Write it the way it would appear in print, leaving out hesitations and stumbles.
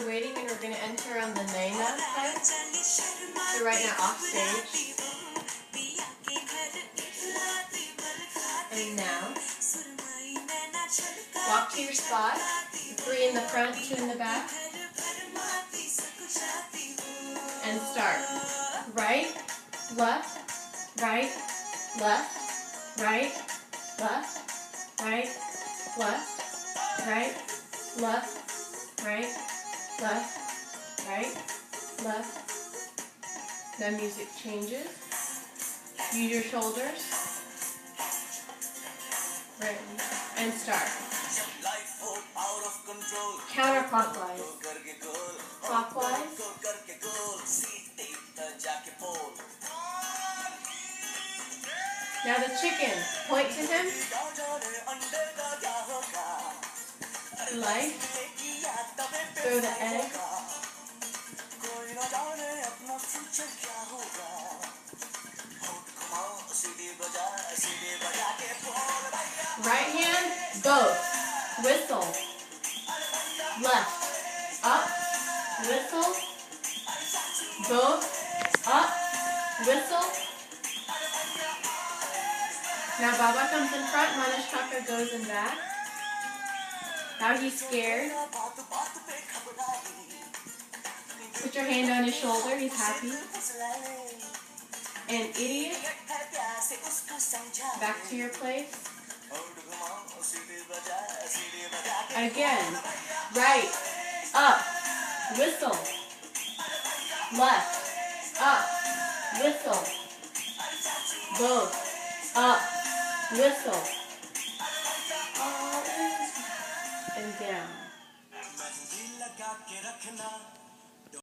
we're waiting and we're going to enter on the Naina part. So right now off stage. And now, walk to your spot. 3 in the front, 2 in the back. And start. Right, left, right, left, right, left, right, left, right, left, right, left, right, left. Then music changes. Use your shoulders. Right. And start. Counterclockwise. Clockwise. Now the chicken. Point to him. Light. Throw the egg. Right hand, both. Whistle. Left. Up. Whistle. Both. Up. Whistle. Now Baba comes in front, Manashtaka goes in back. Now he's scared. Put your hand on his shoulder, he's happy. And idiot. Back to your place. Again. Right. Up. Whistle. Left. Up. Whistle. Both. Up. Whistle. And down.